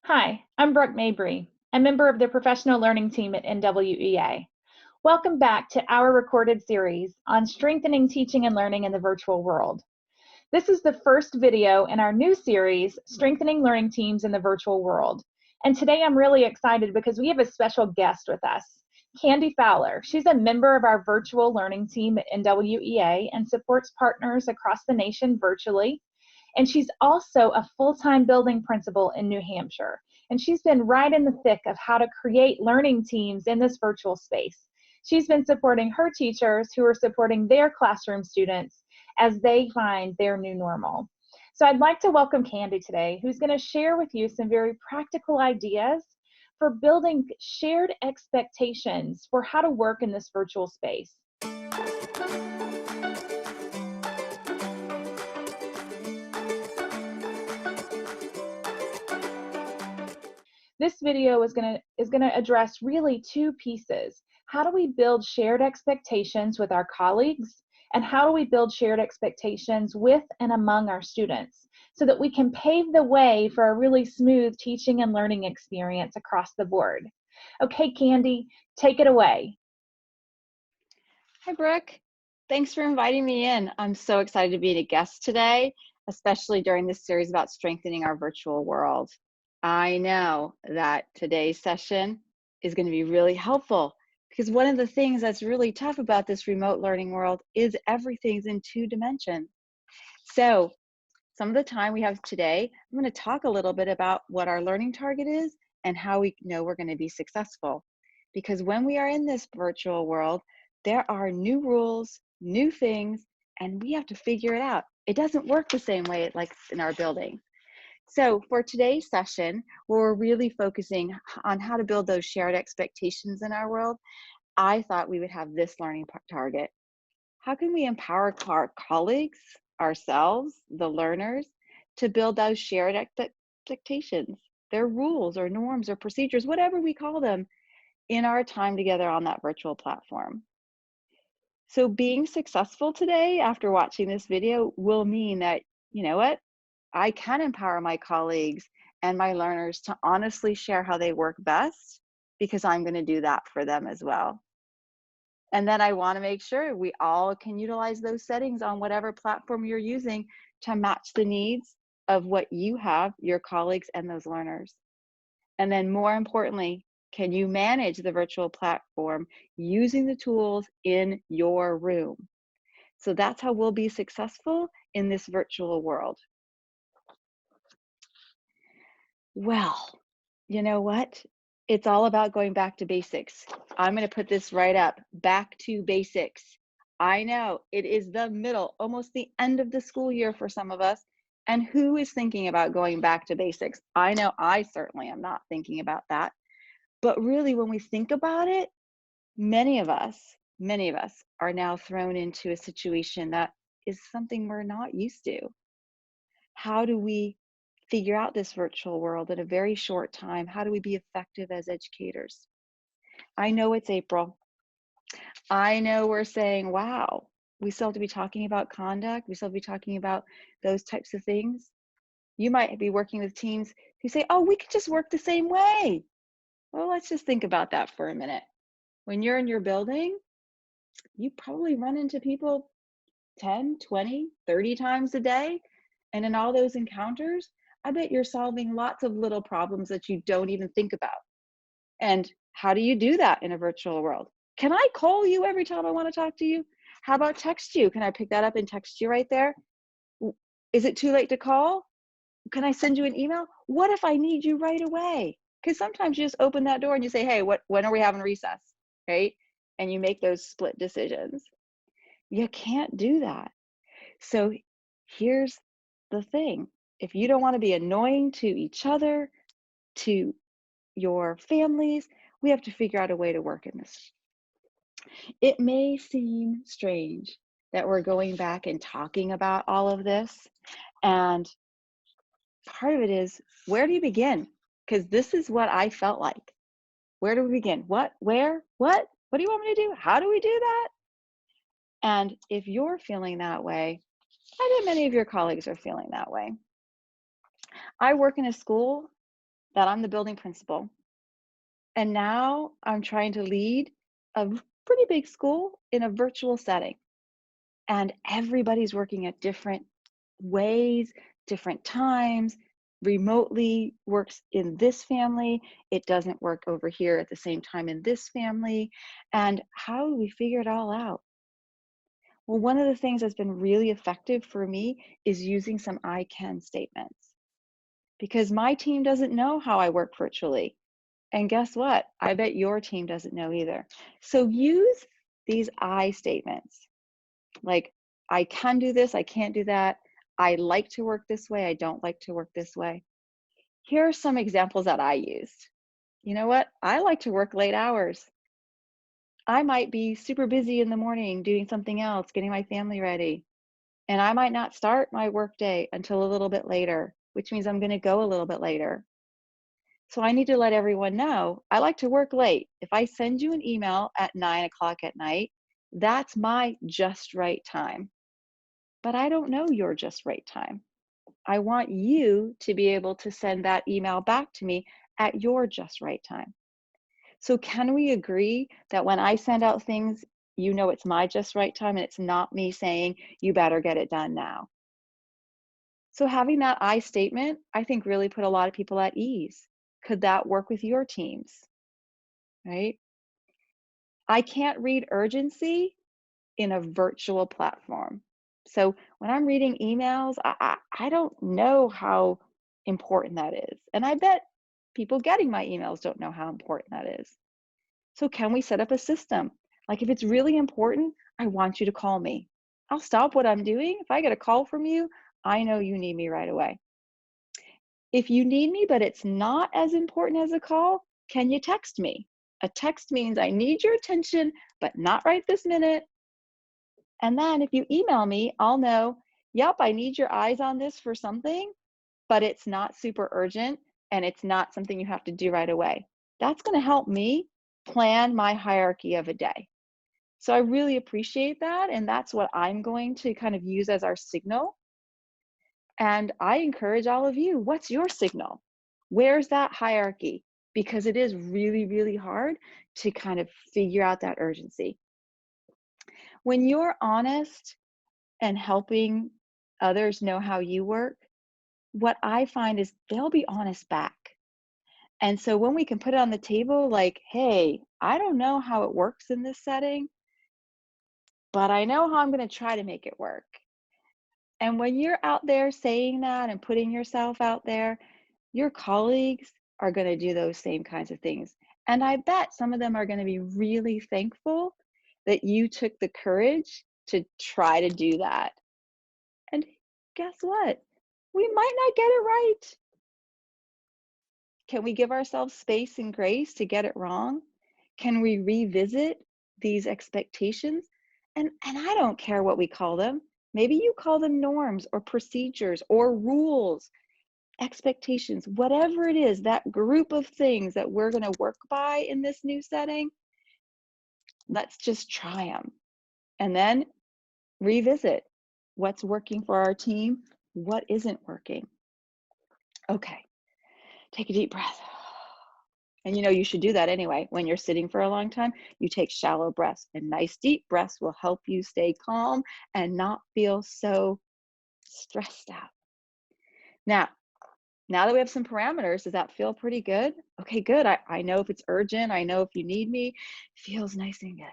Hi, I'm Brooke Mabry, a member of the professional learning team at NWEA. Welcome back to our recorded series on strengthening teaching and learning in the virtual world. This is the first video in our new series, Strengthening Learning Teams in the Virtual World. And today I'm really excited because we have a special guest with us, Candy Fowler. She's a member of our virtual learning team at NWEA and supports partners across the nation virtually. And she's also a full-time building principal in New Hampshire. And she's been right in the thick of how to create learning teams in this virtual space. She's been supporting her teachers who are supporting their classroom students as they find their new normal. So I'd like to welcome Candy today, who's going to share with you some very practical ideas for building shared expectations for how to work in this virtual space. This video is going to address really two pieces. How do we build shared expectations with our colleagues? And how do we build shared expectations with and among our students so that we can pave the way for a really smooth teaching and learning experience across the board? Okay, Candy, take it away. Hi, Brooke. Thanks for inviting me in. I'm so excited to be a guest today, especially during this series about strengthening our virtual world. I know that today's session is going to be really helpful because one of the things that's really tough about this remote learning world is everything's in 2 dimensions. So some of the time we have today, I'm going to talk a little bit about what our learning target is and how we know we're going to be successful. Because when we are in this virtual world, there are new rules, new things, and we have to figure it out. It doesn't work the same way like in our building. So for today's session, we're really focusing on how to build those shared expectations in our world. I thought we would have this learning target. How can we empower our colleagues, ourselves, the learners, to build those shared expectations, their rules or norms or procedures, whatever we call them, in our time together on that virtual platform? So being successful today after watching this video will mean that, you know what, I can empower my colleagues and my learners to honestly share how they work best because I'm going to do that for them as well. And then I want to make sure we all can utilize those settings on whatever platform you're using to match the needs of what you have, your colleagues, and those learners. And then more importantly, can you manage the virtual platform using the tools in your room? So that's how we'll be successful in this virtual world. Well, you know what? It's all about going back to basics. I'm going to put this right up. Back to basics. I know it is the middle, almost the end of the school year for some of us. And who is thinking about going back to basics? I know I certainly am not thinking about that. But really, when we think about it, many of us are now thrown into a situation that is something we're not used to. How do we figure out this virtual world in a very short time? How do we be effective as educators? I know it's April. I know we're saying, wow, we still have to be talking about conduct. We still have to be talking about those types of things. You might be working with teams who say, oh, we could just work the same way. Well, let's just think about that for a minute. When you're in your building, you probably run into people 10, 20, 30 times a day. And in all those encounters, I bet you're solving lots of little problems that you don't even think about. And how do you do that in a virtual world? Can I call you every time I want to talk to you? How about text you? Can I pick that up and text you right there? Is it too late to call? Can I send you an email? What if I need you right away? Because sometimes you just open that door and you say, hey, when are we having recess? Right? And you make those split decisions. You can't do that. So here's the thing. If you don't want to be annoying to each other, to your families, we have to figure out a way to work in this. It may seem strange that we're going back and talking about all of this. And part of it is, where do you begin? Because this is what I felt like. Where do we begin? What, where, what? What do you want me to do? How do we do that? And if you're feeling that way, I bet many of your colleagues are feeling that way. I work in a school that I'm the building principal. And now I'm trying to lead a pretty big school in a virtual setting. And everybody's working at different ways, different times. Remotely works in this family. It doesn't work over here at the same time in this family. And how do we figure it all out? Well, one of the things that's been really effective for me is using some I can statements because my team doesn't know how I work virtually. And guess what? I bet your team doesn't know either. So use these I statements like, I can do this, I can't do that. I like to work this way, I don't like to work this way. Here are some examples that I used. You know what? I like to work late hours. I might be super busy in the morning doing something else, getting my family ready. And I might not start my workday until a little bit later, which means I'm going to go a little bit later. So I need to let everyone know I like to work late. If I send you an email at 9 o'clock at night, that's my just right time. But I don't know your just right time. I want you to be able to send that email back to me at your just right time. So can we agree that when I send out things, you know it's my just right time and it's not me saying you better get it done now? So having that I statement, I think really put a lot of people at ease. Could that work with your teams, right? I can't read urgency in a virtual platform. So when I'm reading emails, I don't know how important that is. And I bet people getting my emails don't know how important that is. So can we set up a system? Like if it's really important, I want you to call me. I'll stop what I'm doing. If I get a call from you, I know you need me right away. If you need me, but it's not as important as a call, can you text me? A text means I need your attention, but not right this minute. And then if you email me, I'll know, yep, I need your eyes on this for something, but it's not super urgent and it's not something you have to do right away. That's going to help me plan my hierarchy of a day. So I really appreciate that. And that's what I'm going to kind of use as our signal. And I encourage all of you, what's your signal? Where's that hierarchy? Because it is really, really hard to kind of figure out that urgency. When you're honest and helping others know how you work, what I find is they'll be honest back. And so when we can put it on the table, like, hey, I don't know how it works in this setting, but I know how I'm going to try to make it work. And when you're out there saying that and putting yourself out there, your colleagues are going to do those same kinds of things. And I bet some of them are going to be really thankful that you took the courage to try to do that. And guess what? We might not get it right. Can we give ourselves space and grace to get it wrong? Can we revisit these expectations? And I don't care what we call them. Maybe you call them norms or procedures or rules, expectations, whatever it is, that group of things that we're going to work by in this new setting. Let's just try them and then revisit what's working for our team, what isn't working. Okay, take a deep breath. And you know, you should do that anyway. When you're sitting for a long time, you take shallow breaths, and nice deep breaths will help you stay calm and not feel so stressed out. Now that we have some parameters, does that feel pretty good? Okay, good. I know if it's urgent, I know if you need me. Feels nice and good.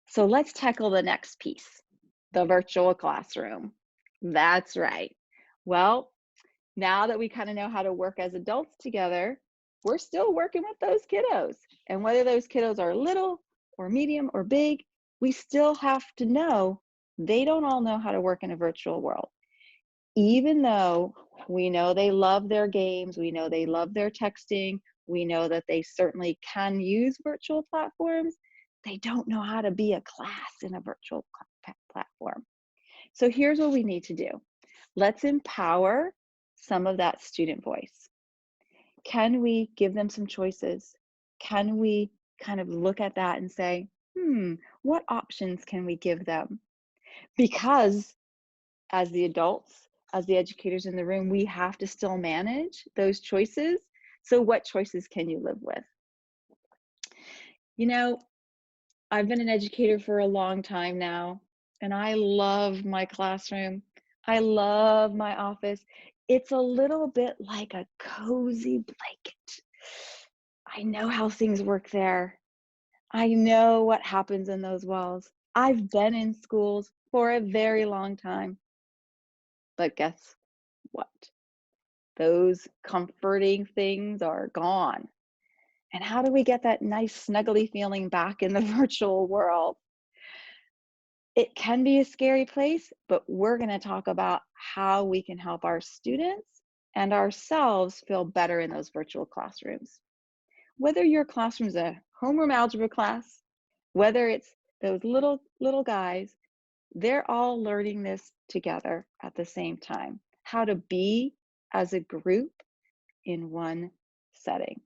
So let's tackle the next piece, the virtual classroom. That's right. Well, now that we kind of know how to work as adults together, we're still working with those kiddos. And whether those kiddos are little or medium or big, we still have to know they don't all know how to work in a virtual world. Even though we know they love their games, we know they love their texting, we know that they certainly can use virtual platforms, they don't know how to be a class in a virtual platform. So here's what we need to do. Let's empower some of that student voice. Can we give them some choices? Can we kind of look at that and say, what options can we give them? Because as the adults, as the educators in the room, we have to still manage those choices So what choices can you live with? You know, I've been an educator for a long time now, and I love my classroom. I love my office. It's a little bit like a cozy blanket. I know how things work there. I know what happens in those walls. I've been in schools for a very long time. But guess what? Those comforting things are gone. And how do we get that nice, snuggly feeling back in the virtual world? It can be a scary place, but we're going to talk about how we can help our students and ourselves feel better in those virtual classrooms. Whether your classroom's a homeroom algebra class, whether it's those little guys, they're all learning this together at the same time. How to be as a group in one setting.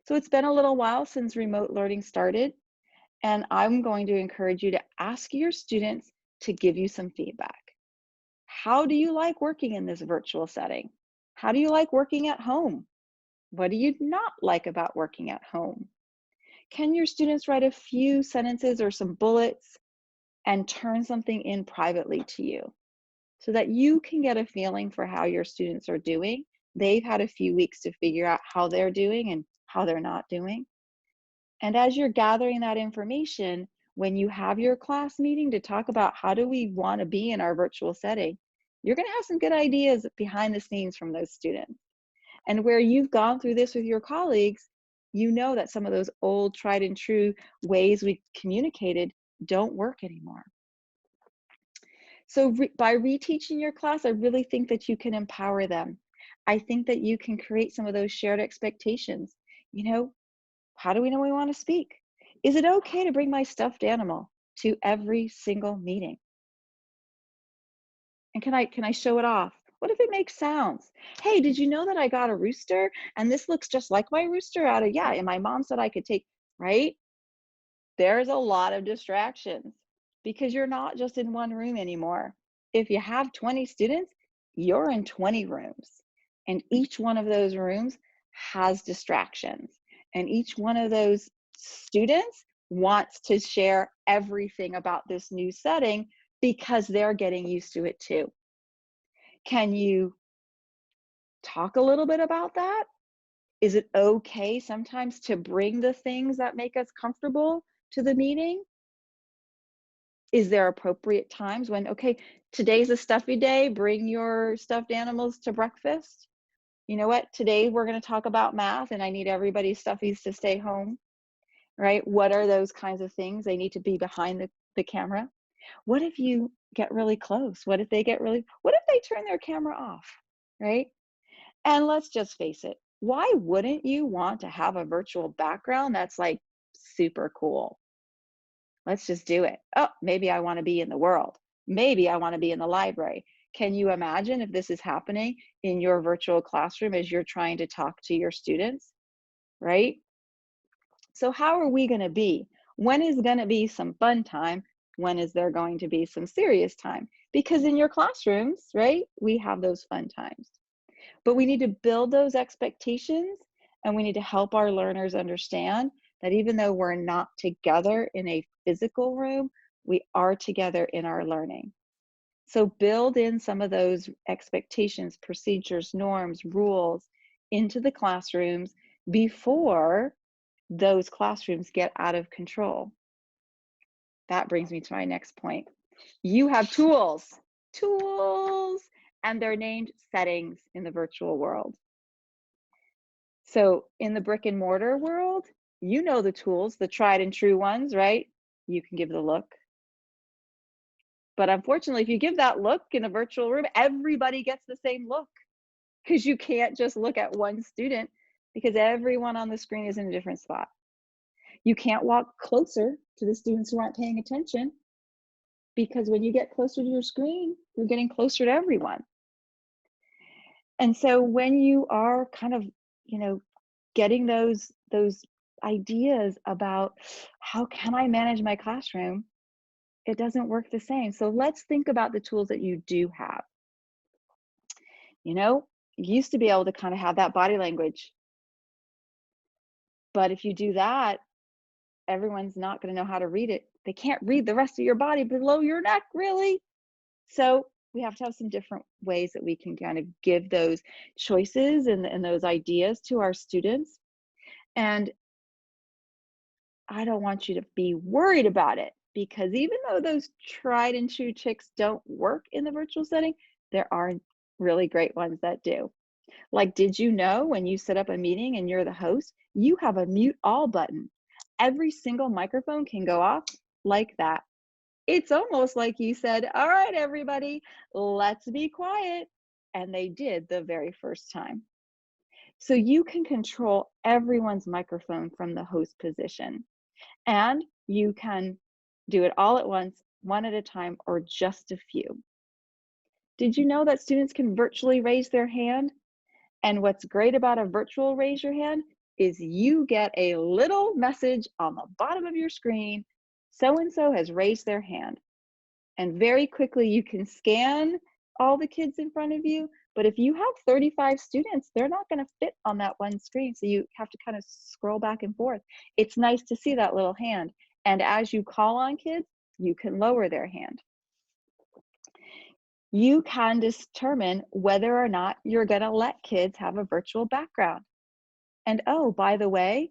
So it's been a little while since remote learning started, and I'm going to encourage you to ask your students to give you some feedback. How do you like working in this virtual setting? How do you like working at home? What do you not like about working at home? Can your students write a few sentences or some bullets and turn something in privately to you so that you can get a feeling for how your students are doing? They've had a few weeks to figure out how they're doing and how they're not doing. And as you're gathering that information, when you have your class meeting to talk about how do we want to be in our virtual setting, you're going to have some good ideas behind the scenes from those students. And where you've gone through this with your colleagues, you know that some of those old tried and true ways we communicated don't work anymore. So by reteaching your class, I really think that you can empower them. I think that you can create some of those shared expectations. You know, how do we know we want to speak? Is it okay to bring my stuffed animal to every single meeting? And can I show it off? What if it makes sounds? Hey, did you know that I got a rooster and this looks just like my rooster out of, yeah, and my mom said I could take, right? There's a lot of distractions because you're not just in one room anymore. If you have 20 students, you're in 20 rooms. And each one of those rooms has distractions. And each one of those students wants to share everything about this new setting because they're getting used to it too. Can you talk a little bit about that? Is it okay sometimes to bring the things that make us comfortable to the meeting? Is there appropriate times when, okay, today's a stuffy day, bring your stuffed animals to breakfast? You know what? Today we're going to talk about math and I need everybody's stuffies to stay home, right? What are those kinds of things? They need to be behind the camera. What if you get really close? What if what if they turn their camera off, right? And let's just face it, why wouldn't you want to have a virtual background that's like super cool? Let's just do it. Oh, maybe I want to be in the world. Maybe I want to be in the library. Can you imagine if this is happening in your virtual classroom as you're trying to talk to your students, right? So how are we going to be? When is going to be some fun time? When is there going to be some serious time? Because in your classrooms, right, we have those fun times. But we need to build those expectations and we need to help our learners understand that even though we're not together in a physical room, we are together in our learning. So build in some of those expectations, procedures, norms, rules into the classrooms before those classrooms get out of control. That brings me to my next point. You have tools, and they're named settings in the virtual world. So in the brick and mortar world, you know the tools, the tried and true ones, right? You can give the look. But unfortunately, if you give that look in a virtual room, everybody gets the same look because you can't just look at one student because everyone on the screen is in a different spot. You can't walk closer to the students who aren't paying attention because when you get closer to your screen, you're getting closer to everyone. And so when you are kind of, you know, getting those ideas about how can I manage my classroom, it doesn't work the same. So let's think about the tools that you do have. You know, you used to be able to kind of have that body language. But if you do that, everyone's not going to know how to read it. They can't read the rest of your body below your neck, really. So we have to have some different ways that we can kind of give those choices and those ideas to our students. And I don't want you to be worried about it, because even though those tried and true tricks don't work in the virtual setting, there are really great ones that do. Like, did you know when you set up a meeting and you're the host, you have a mute all button? Every single microphone can go off like that. It's almost like you said, all right, everybody, let's be quiet. And they did the very first time. So you can control everyone's microphone from the host position. And you can do it all at once, one at a time, or just a few. Did you know that students can virtually raise their hand? And what's great about a virtual raise your hand is you get a little message on the bottom of your screen, so-and-so has raised their hand. And very quickly you can scan all the kids in front of you. But if you have 35 students, they're not going to fit on that one screen. So you have to kind of scroll back and forth. It's nice to see that little hand. And as you call on kids, you can lower their hand. You can determine whether or not you're going to let kids have a virtual background. And oh, by the way,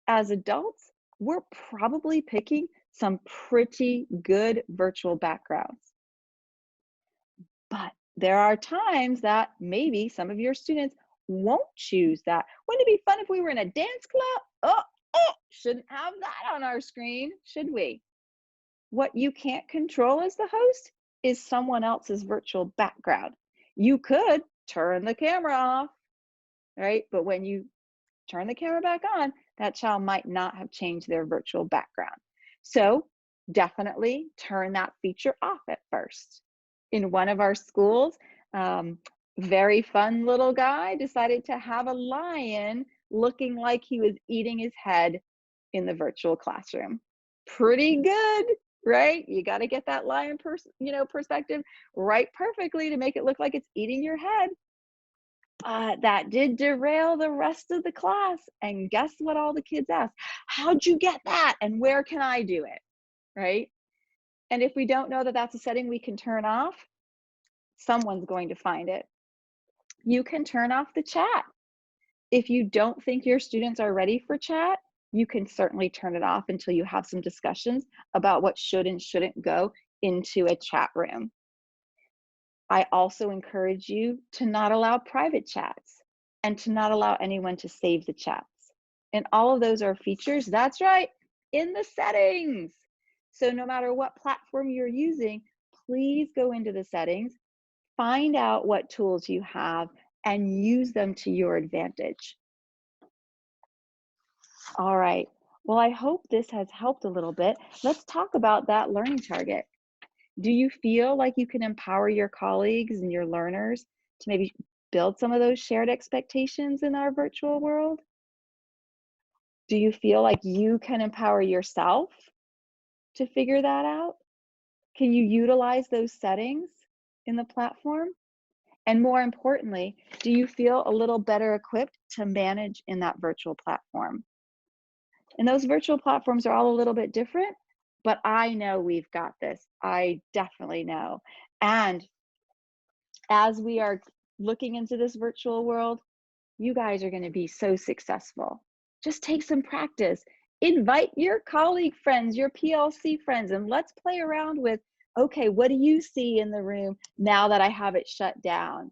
as adults, we're probably picking some pretty good virtual backgrounds. But there are times that maybe some of your students won't choose that. Wouldn't it be fun if we were in a dance club? Oh, shouldn't have that on our screen, should we? What you can't control as the host is someone else's virtual background. You could turn the camera off, right? But when you turn the camera back on, that child might not have changed their virtual background. So definitely turn that feature off at first. In one of our schools, very fun little guy decided to have a lion looking like he was eating his head in the virtual classroom. Pretty good, right? You got to get that lion perspective right perfectly to make it look like it's eating your head. That did derail the rest of the class. And guess what all the kids asked? How'd you get that? And where can I do it? Right? And if we don't know that that's a setting we can turn off, someone's going to find it. You can turn off the chat. If you don't think your students are ready for chat, you can certainly turn it off until you have some discussions about what should and shouldn't go into a chat room. I also encourage you to not allow private chats and to not allow anyone to save the chats. And all of those are features, that's right, in the settings. So no matter what platform you're using, please go into the settings, find out what tools you have, and use them to your advantage. All right, well, I hope this has helped a little bit. Let's talk about that learning target. Do you feel like you can empower your colleagues and your learners to maybe build some of those shared expectations in our virtual world? Do you feel like you can empower yourself to figure that out? Can you utilize those settings in the platform? And more importantly, do you feel a little better equipped to manage in that virtual platform? And those virtual platforms are all a little bit different, but I know we've got this. I definitely know. And as we are looking into this virtual world, you guys are going to be so successful. Just take some practice. Invite your colleague friends, your PLC friends, and let's play around with, okay, what do you see in the room now that I have it shut down?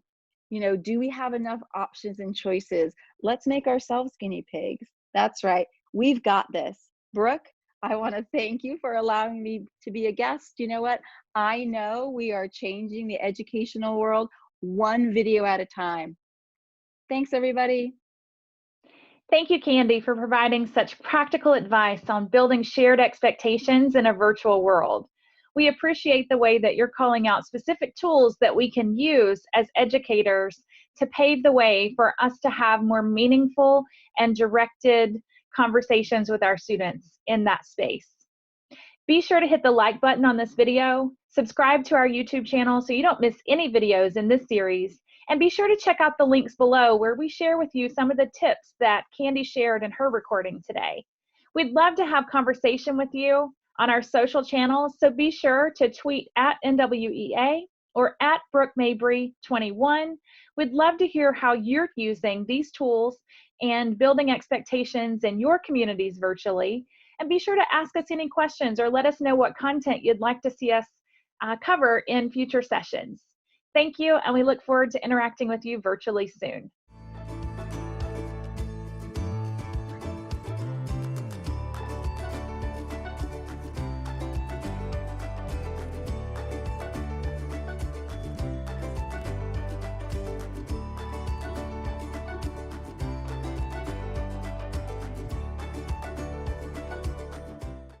You know, do we have enough options and choices? Let's make ourselves guinea pigs. That's right. We've got this. Brooke, I want to thank you for allowing me to be a guest. You know what? I know we are changing the educational world one video at a time. Thanks, everybody. Thank you, Candy, for providing such practical advice on building shared expectations in a virtual world. We appreciate the way that you're calling out specific tools that we can use as educators to pave the way for us to have more meaningful and directed conversations with our students in that space. Be sure to hit the like button on this video, subscribe to our YouTube channel so you don't miss any videos in this series, And be sure to check out the links below where we share with you some of the tips that Candy shared in her recording today. We'd love to have conversation with you on our social channels, so be sure to tweet at NWEA or at Brooke Mabry 21. We'd love to hear how you're using these tools and building expectations in your communities virtually. And be sure to ask us any questions or let us know what content you'd like to see us cover in future sessions. Thank you, and we look forward to interacting with you virtually soon.